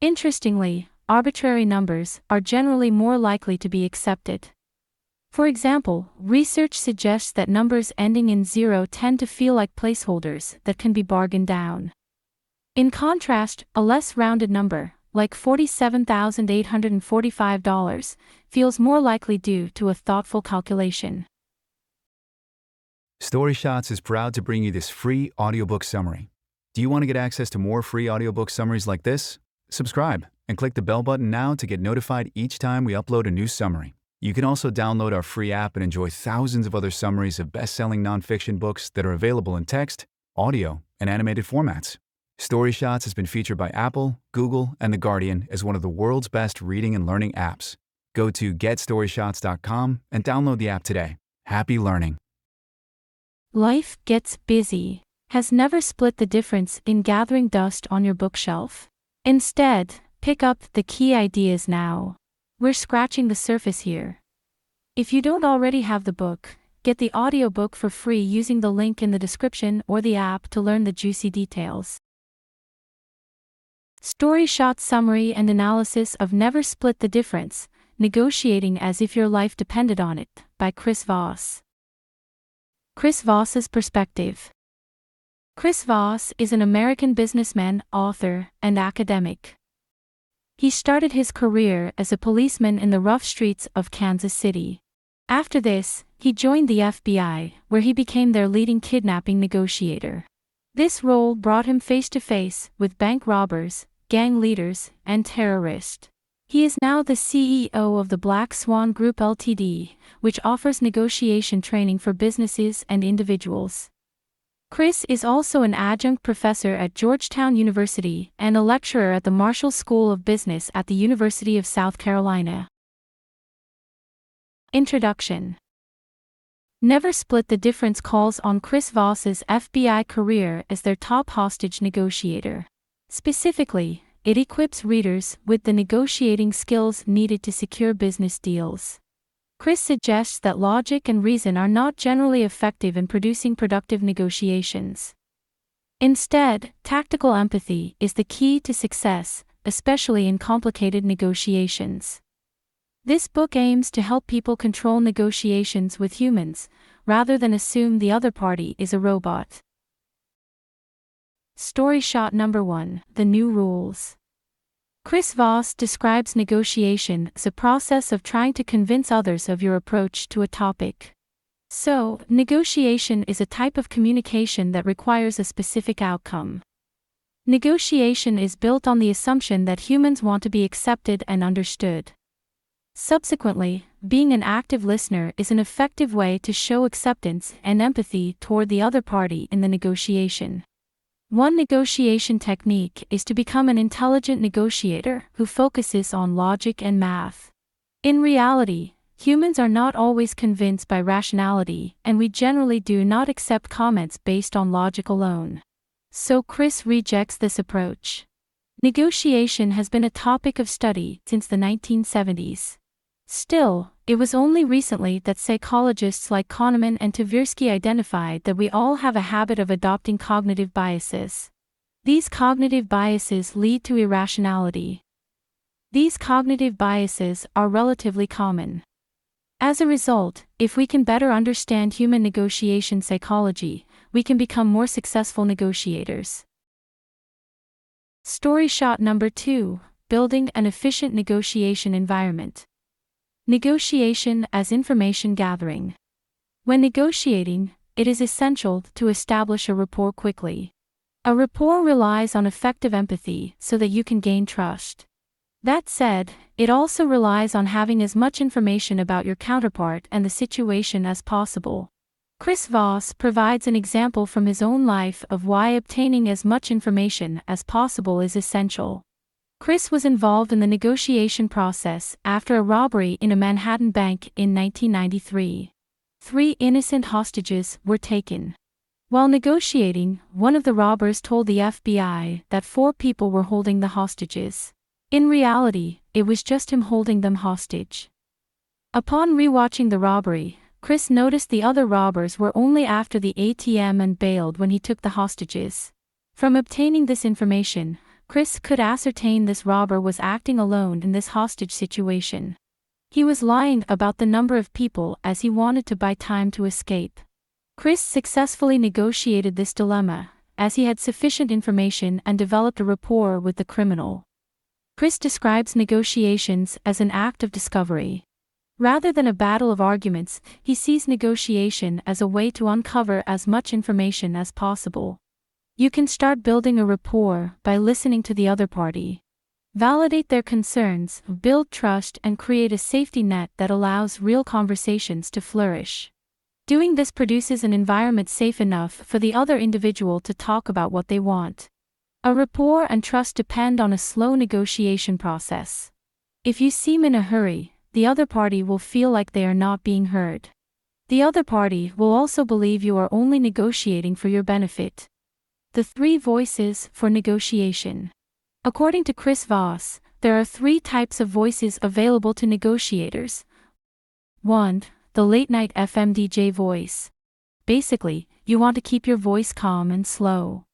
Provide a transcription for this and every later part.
Interestingly, arbitrary numbers are generally more likely to be accepted. For example, research suggests that numbers ending in 0 tend to feel like placeholders that can be bargained down. In contrast, a less rounded number, like $47,845, feels more likely due to a thoughtful calculation. StoryShots is proud to bring you this free audiobook summary. Do you want to get access to more free audiobook summaries like this? Subscribe and click the bell button now to get notified each time we upload a new summary. You can also download our free app and enjoy thousands of other summaries of best-selling nonfiction books that are available in text, audio, and animated formats. StoryShots has been featured by Apple, Google, and The Guardian as one of the world's best reading and learning apps. Go to getstoryshots.com and download the app today. Happy learning. Life gets busy. Has never split the difference in gathering dust on your bookshelf? Instead, pick up the key ideas now. We're scratching the surface here. If you don't already have the book, get the audiobook for free using the link in the description or the app to learn the juicy details. StoryShot Summary and Analysis of Never Split the Difference, Negotiating as If Your Life Depended on It, by Chris Voss. Chris Voss's Perspective. Chris Voss is an American businessman, author, and academic. He started his career as a policeman in the rough streets of Kansas City. After this, he joined the FBI, where he became their leading kidnapping negotiator. This role brought him face to face with bank robbers, gang leaders, and terrorists. He is now the CEO of the Black Swan Group Ltd., which offers negotiation training for businesses and individuals. Chris is also an adjunct professor at Georgetown University and a lecturer at the Marshall School of Business at the University of South Carolina. Introduction. Never Split the Difference calls on Chris Voss's FBI career as their top hostage negotiator. Specifically, it equips readers with the negotiating skills needed to secure business deals. Chris suggests that logic and reason are not generally effective in producing productive negotiations. Instead, tactical empathy is the key to success, especially in complicated negotiations. This book aims to help people control negotiations with humans, rather than assume the other party is a robot. StoryShot Number 1: The New Rules. Chris Voss describes negotiation as a process of trying to convince others of your approach to a topic. So, negotiation is a type of communication that requires a specific outcome. Negotiation is built on the assumption that humans want to be accepted and understood. Subsequently, being an active listener is an effective way to show acceptance and empathy toward the other party in the negotiation. One negotiation technique is to become an intelligent negotiator who focuses on logic and math. In reality, humans are not always convinced by rationality, and we generally do not accept comments based on logic alone. So Chris rejects this approach. Negotiation has been a topic of study since the 1970s. Still, it was only recently that psychologists like Kahneman and Tversky identified that we all have a habit of adopting cognitive biases. These cognitive biases lead to irrationality. These cognitive biases are relatively common. As a result, if we can better understand human negotiation psychology, we can become more successful negotiators. StoryShot Number 2: Building an Efficient Negotiation Environment. Negotiation as information gathering. When negotiating, it is essential to establish a rapport quickly. A rapport relies on effective empathy so that you can gain trust. That said, it also relies on having as much information about your counterpart and the situation as possible. Chris Voss provides an example from his own life of why obtaining as much information as possible is essential. Chris was involved in the negotiation process after a robbery in a Manhattan bank in 1993. 3 innocent hostages were taken. While negotiating, one of the robbers told the FBI that 4 people were holding the hostages. In reality, it was just him holding them hostage. Upon rewatching the robbery, Chris noticed the other robbers were only after the ATM and bailed when he took the hostages. From obtaining this information, Chris could ascertain this robber was acting alone in this hostage situation. He was lying about the number of people as he wanted to buy time to escape. Chris successfully negotiated this dilemma, as he had sufficient information and developed a rapport with the criminal. Chris describes negotiations as an act of discovery. Rather than a battle of arguments, he sees negotiation as a way to uncover as much information as possible. You can start building a rapport by listening to the other party. Validate their concerns, build trust, and create a safety net that allows real conversations to flourish. Doing this produces an environment safe enough for the other individual to talk about what they want. A rapport and trust depend on a slow negotiation process. If you seem in a hurry, the other party will feel like they are not being heard. The other party will also believe you are only negotiating for your benefit. The 3 voices for negotiation. According to Chris Voss, there are 3 types of voices available to negotiators. 1. The late-night FM DJ voice. Basically, you want to keep your voice calm and slow.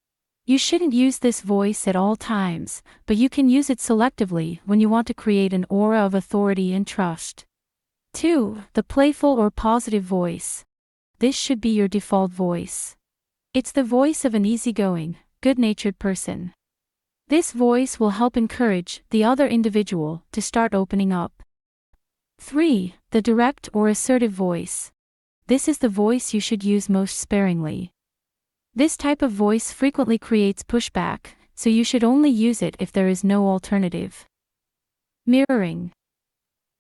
You shouldn't use this voice at all times, but you can use it selectively when you want to create an aura of authority and trust. 2. The playful or positive voice. This should be your default voice. It's the voice of an easygoing, good-natured person. This voice will help encourage the other individual to start opening up. 3. The direct or assertive voice. This is the voice you should use most sparingly. This type of voice frequently creates pushback, so you should only use it if there is no alternative. Mirroring.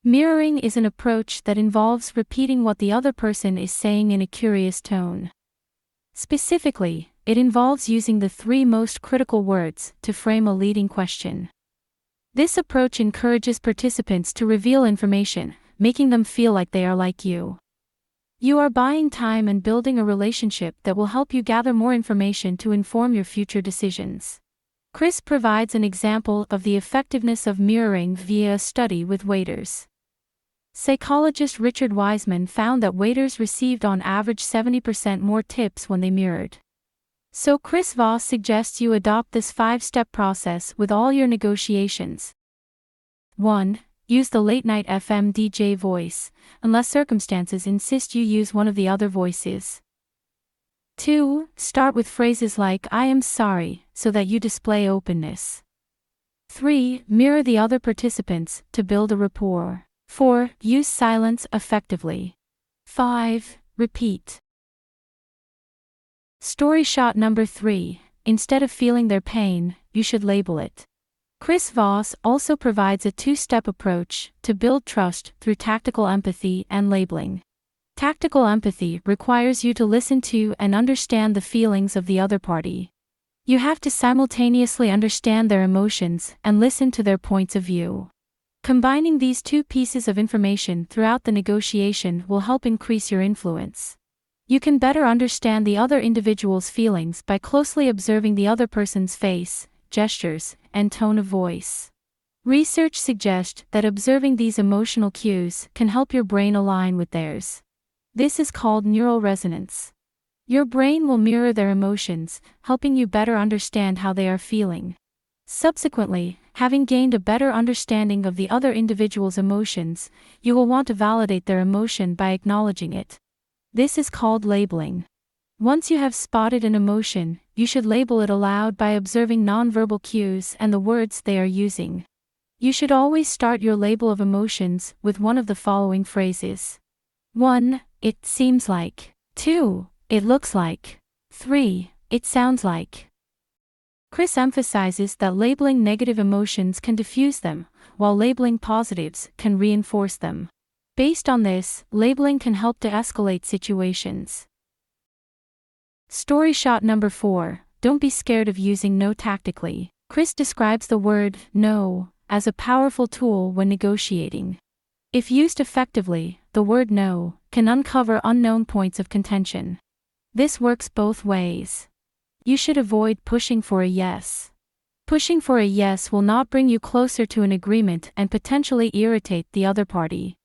Mirroring is an approach that involves repeating what the other person is saying in a curious tone. Specifically, it involves using the 3 most critical words to frame a leading question. This approach encourages participants to reveal information, making them feel like they are like you. You are buying time and building a relationship that will help you gather more information to inform your future decisions. Chris provides an example of the effectiveness of mirroring via a study with waiters. Psychologist Richard Wiseman found that waiters received on average 70% more tips when they mirrored. So Chris Voss suggests you adopt this 5-step process with all your negotiations. 1. Use the late-night FM DJ voice, unless circumstances insist you use one of the other voices. 2. Start with phrases like "I am sorry," so that you display openness. 3. Mirror the other participants to build a rapport. 4. Use silence effectively. 5. Repeat. Story shot number 3. Instead of feeling their pain, you should label it. Chris Voss also provides a 2-step approach to build trust through tactical empathy and labeling. Tactical empathy requires you to listen to and understand the feelings of the other party. You have to simultaneously understand their emotions and listen to their points of view. Combining these 2 pieces of information throughout the negotiation will help increase your influence. You can better understand the other individual's feelings by closely observing the other person's face, gestures, and tone of voice. Research suggests that observing these emotional cues can help your brain align with theirs. This is called neural resonance. Your brain will mirror their emotions, helping you better understand how they are feeling. Subsequently, having gained a better understanding of the other individual's emotions, you will want to validate their emotion by acknowledging it. This is called labeling. Once you have spotted an emotion, you should label it aloud by observing nonverbal cues and the words they are using. You should always start your label of emotions with one of the following phrases. 1. It seems like. 2. It looks like. 3. It sounds like. Chris emphasizes that labeling negative emotions can diffuse them, while labeling positives can reinforce them. Based on this, labeling can help to escalate situations. Story shot number 4. Don't be scared of using no tactically. Chris describes the word no as a powerful tool when negotiating. If used effectively, the word no can uncover unknown points of contention. This works both ways. You should avoid pushing for a yes. Pushing for a yes will not bring you closer to an agreement and potentially irritate the other party.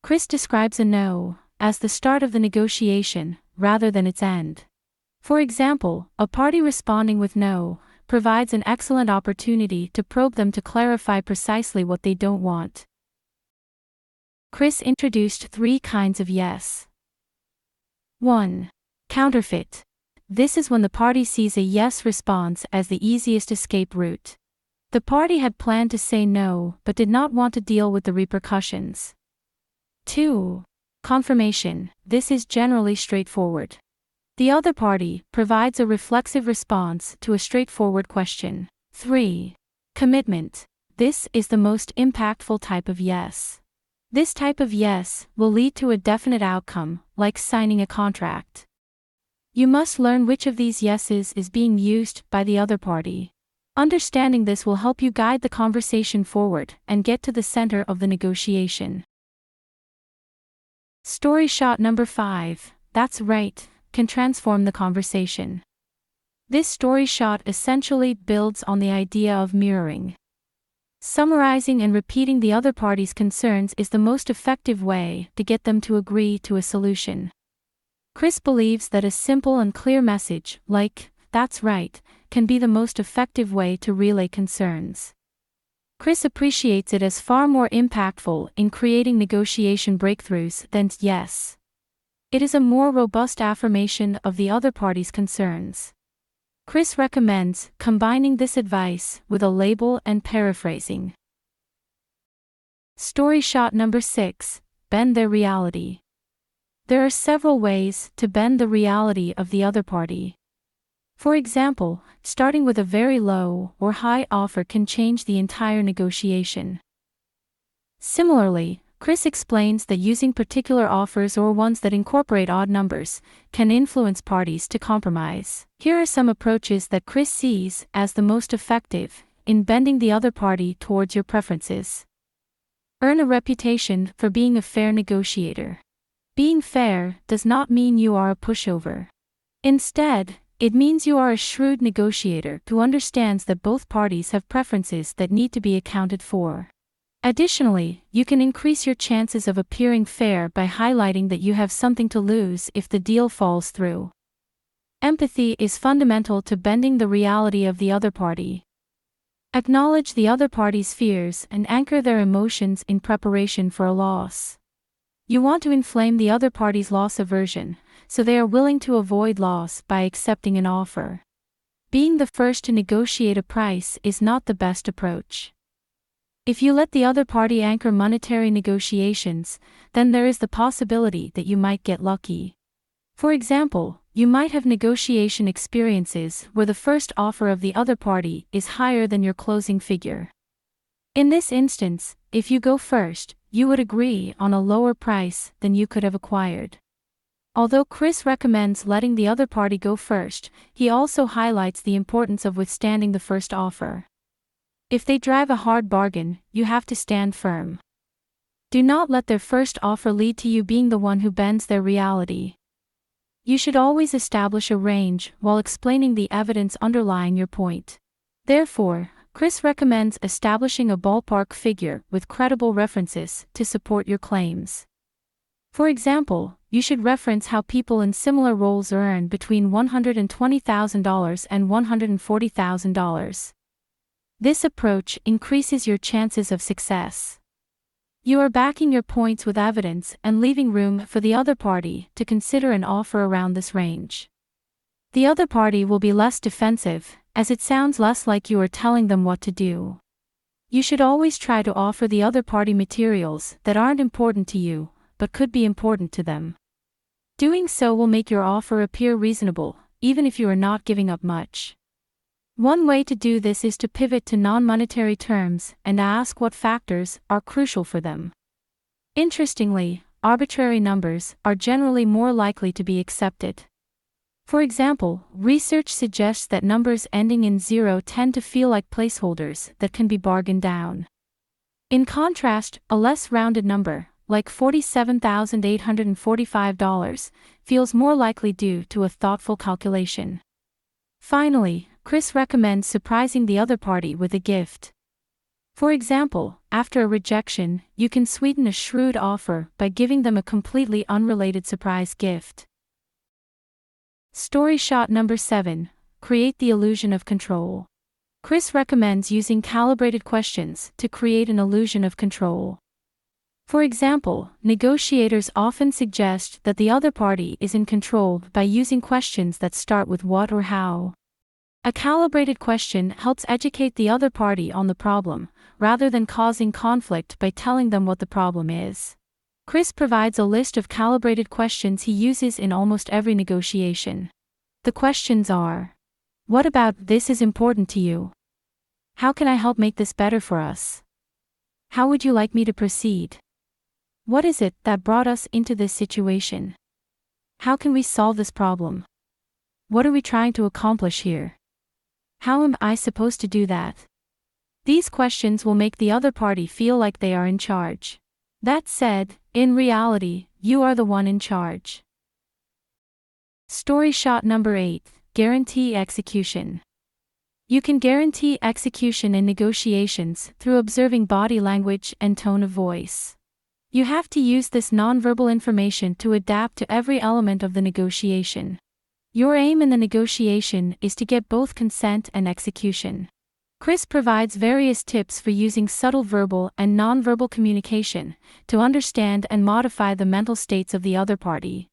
Chris describes a no as the start of the negotiation rather than its end. For example, a party responding with no provides an excellent opportunity to probe them to clarify precisely what they don't want. Chris introduced 3 kinds of yes. 1. Counterfeit. This is when the party sees a yes response as the easiest escape route. The party had planned to say no but did not want to deal with the repercussions. 2. Confirmation. This is generally straightforward. The other party provides a reflexive response to a straightforward question. 3. Commitment. This is the most impactful type of yes. This type of yes will lead to a definite outcome, like signing a contract. You must learn which of these yeses is being used by the other party. Understanding this will help you guide the conversation forward and get to the center of the negotiation. Story shot number 5, that's right, can transform the conversation. This story shot essentially builds on the idea of mirroring. Summarizing and repeating the other party's concerns is the most effective way to get them to agree to a solution. Chris believes that a simple and clear message, like, "That's right," can be the most effective way to relay concerns. Chris appreciates it as far more impactful in creating negotiation breakthroughs than yes. It is a more robust affirmation of the other party's concerns. Chris recommends combining this advice with a label and paraphrasing. Story shot number 6, bend their reality. There are several ways to bend the reality of the other party. For example, starting with a very low or high offer can change the entire negotiation. Similarly, Chris explains that using particular offers or ones that incorporate odd numbers can influence parties to compromise. Here are some approaches that Chris sees as the most effective in bending the other party towards your preferences. Earn a reputation for being a fair negotiator. Being fair does not mean you are a pushover. Instead, it means you are a shrewd negotiator who understands that both parties have preferences that need to be accounted for. Additionally, you can increase your chances of appearing fair by highlighting that you have something to lose if the deal falls through. Empathy is fundamental to bending the reality of the other party. Acknowledge the other party's fears and anchor their emotions in preparation for a loss. You want to inflame the other party's loss aversion, so they are willing to avoid loss by accepting an offer. Being the first to negotiate a price is not the best approach. If you let the other party anchor monetary negotiations, then there is the possibility that you might get lucky. For example, you might have negotiation experiences where the first offer of the other party is higher than your closing figure. In this instance, if you go first, you would agree on a lower price than you could have acquired. Although Chris recommends letting the other party go first, he also highlights the importance of withstanding the first offer. If they drive a hard bargain, you have to stand firm. Do not let their first offer lead to you being the one who bends their reality. You should always establish a range while explaining the evidence underlying your point. Therefore, Chris recommends establishing a ballpark figure with credible references to support your claims. For example, you should reference how people in similar roles earn between $120,000 and $140,000. This approach increases your chances of success. You are backing your points with evidence and leaving room for the other party to consider an offer around this range. The other party will be less defensive, as it sounds less like you are telling them what to do. You should always try to offer the other party materials that aren't important to you, but could be important to them. Doing so will make your offer appear reasonable, even if you are not giving up much. One way to do this is to pivot to non-monetary terms and ask what factors are crucial for them. Interestingly, arbitrary numbers are generally more likely to be accepted. For example, research suggests that numbers ending in 0 tend to feel like placeholders that can be bargained down. In contrast, a less rounded number, like $47,845, feels more likely due to a thoughtful calculation. Finally, Chris recommends surprising the other party with a gift. For example, after a rejection, you can sweeten a shrewd offer by giving them a completely unrelated surprise gift. Story shot number 7, create the illusion of control. Chris recommends using calibrated questions to create an illusion of control. For example, negotiators often suggest that the other party is in control by using questions that start with what or how. A calibrated question helps educate the other party on the problem, rather than causing conflict by telling them what the problem is. Chris provides a list of calibrated questions he uses in almost every negotiation. The questions are: what about this is important to you? How can I help make this better for us? How would you like me to proceed? What is it that brought us into this situation? How can we solve this problem? What are we trying to accomplish here? How am I supposed to do that? These questions will make the other party feel like they are in charge. That said, in reality, you are the one in charge. Story shot number 8, guarantee execution. You can guarantee execution in negotiations through observing body language and tone of voice. You have to use this nonverbal information to adapt to every element of the negotiation. Your aim in the negotiation is to get both consent and execution. Chris provides various tips for using subtle verbal and nonverbal communication to understand and modify the mental states of the other party.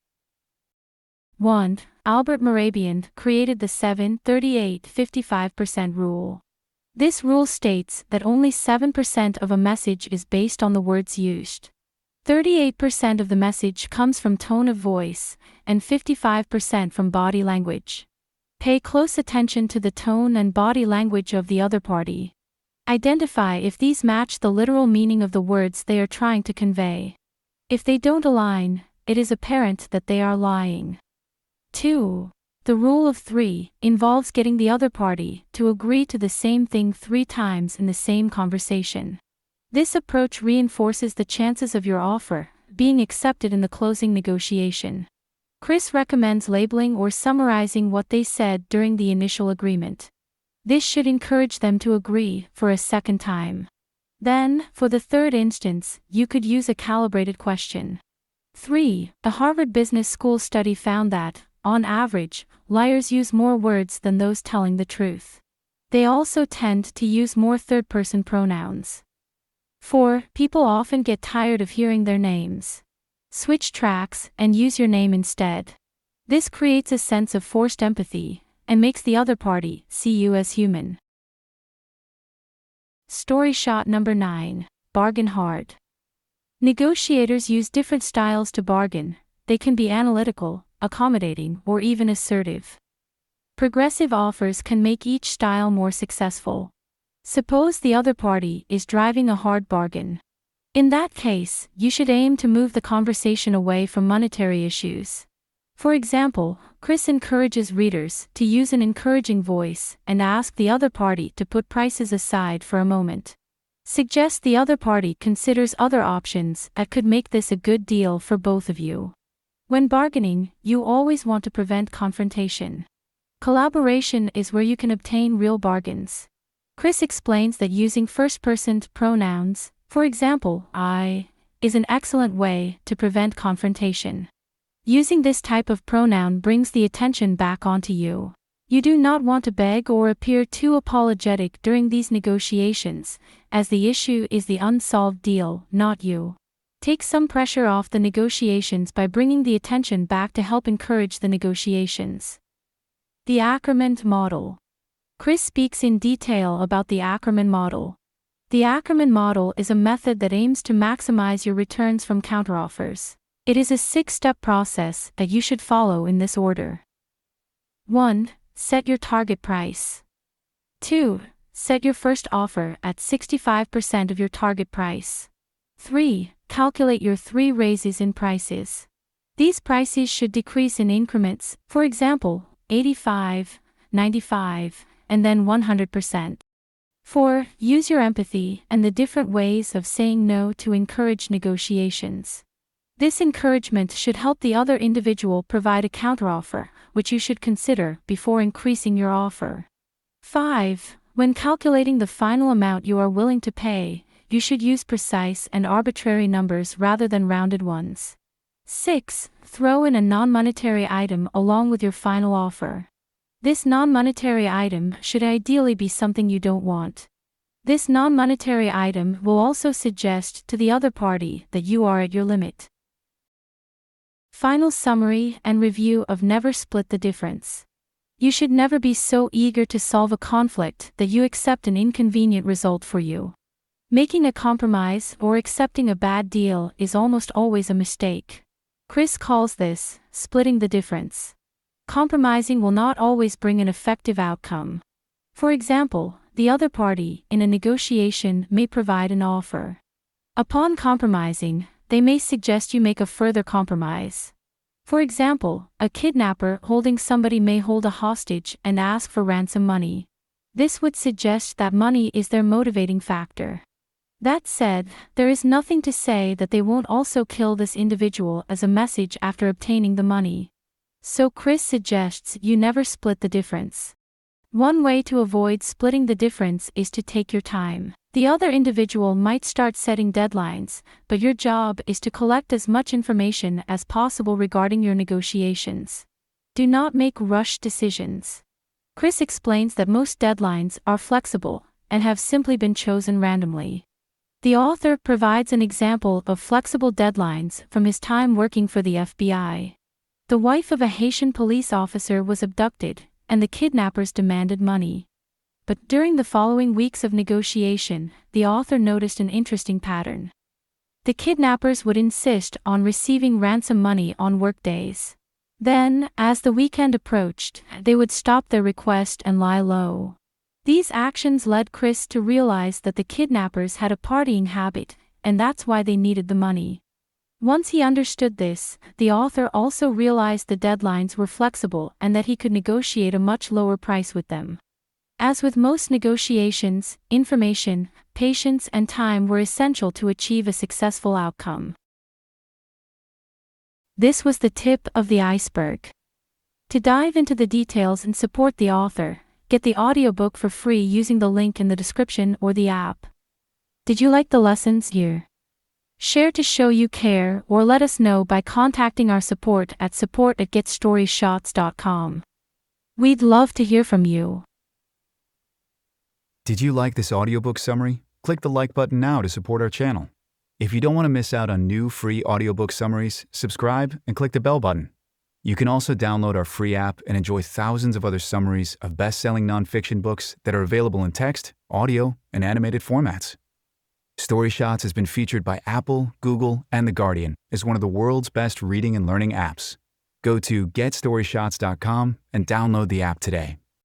1. Albert Mehrabian created the 7-38-55% rule. This rule states that only 7% of a message is based on the words used. 38% of the message comes from tone of voice, and 55% from body language. Pay close attention to the tone and body language of the other party. Identify if these match the literal meaning of the words they are trying to convey. If they don't align, it is apparent that they are lying. 2. The rule of 3 involves getting the other party to agree to the same thing 3 times in the same conversation. This approach reinforces the chances of your offer being accepted in the closing negotiation. Chris recommends labeling or summarizing what they said during the initial agreement. This should encourage them to agree for a second time. Then, for the third instance, you could use a calibrated question. 3. A Harvard Business School study found that, on average, liars use more words than those telling the truth. They also tend to use more third-person pronouns. 4. People often get tired of hearing their names. Switch tracks and use your name instead. This creates a sense of forced empathy and makes the other party see you as human. Story shot number 9, bargain hard. Negotiators use different styles to bargain. They can be analytical, accommodating, or even assertive. Progressive offers can make each style more successful. Suppose the other party is driving a hard bargain. In that case, you should aim to move the conversation away from monetary issues. For example, Chris encourages readers to use an encouraging voice and ask the other party to put prices aside for a moment. Suggest the other party considers other options that could make this a good deal for both of you. When bargaining, you always want to prevent confrontation. Collaboration is where you can obtain real bargains. Chris explains that using first-person pronouns, for example, I, is an excellent way to prevent confrontation. Using this type of pronoun brings the attention back onto you. You do not want to beg or appear too apologetic during these negotiations, as the issue is the unsolved deal, not you. Take some pressure off the negotiations by bringing the attention back to help encourage the negotiations. The Ackerman model. Chris speaks in detail about the Ackerman model. The Ackerman model is a method that aims to maximize your returns from counteroffers. It is a 6-step process that you should follow in this order. 1. Set your target price. 2. Set your first offer at 65% of your target price. 3. Calculate your 3 raises in prices. These prices should decrease in increments, for example, 85, 95, and then 100%. 4. Use your empathy and the different ways of saying no to encourage negotiations. This encouragement should help the other individual provide a counteroffer, which you should consider before increasing your offer. 5. When calculating the final amount you are willing to pay, you should use precise and arbitrary numbers rather than rounded ones. 6. Throw in a non-monetary item along with your final offer. This non-monetary item should ideally be something you don't want. This non-monetary item will also suggest to the other party that you are at your limit. Final summary and review of never split the difference. You should never be so eager to solve a conflict that you accept an inconvenient result for you. Making a compromise or accepting a bad deal is almost always a mistake. Chris calls this splitting the difference. Compromising will not always bring an effective outcome. For example, the other party in a negotiation may provide an offer. Upon compromising, they may suggest you make a further compromise. For example, a kidnapper holding somebody may hold a hostage and ask for ransom money. This would suggest that money is their motivating factor. That said, there is nothing to say that they won't also kill this individual as a message after obtaining the money. So Chris suggests you never split the difference. One way to avoid splitting the difference is to take your time. The other individual might start setting deadlines, but your job is to collect as much information as possible regarding your negotiations. Do not make rushed decisions. Chris explains that most deadlines are flexible and have simply been chosen randomly. The author provides an example of flexible deadlines from his time working for the FBI. The wife of a Haitian police officer was abducted, and the kidnappers demanded money. But during the following weeks of negotiation, the author noticed an interesting pattern. The kidnappers would insist on receiving ransom money on workdays. Then, as the weekend approached, they would stop their request and lie low. These actions led Chris to realize that the kidnappers had a partying habit, and that's why they needed the money. Once he understood this, the author also realized the deadlines were flexible and that he could negotiate a much lower price with them. As with most negotiations, information, patience, and time were essential to achieve a successful outcome. This was the tip of the iceberg. To dive into the details and support the author, get the audiobook for free using the link in the description or the app. Did you like the lessons here? Share to show you care or let us know by contacting our support at support@getstoryshots.com. We'd love to hear from you. Did you like this audiobook summary? Click the like button now to support our channel. If you don't want to miss out on new free audiobook summaries, subscribe and click the bell button. You can also download our free app and enjoy thousands of other summaries of best-selling nonfiction books that are available in text, audio, and animated formats. StoryShots has been featured by Apple, Google, and The Guardian as one of the world's best reading and learning apps. Go to getstoryshots.com and download the app today.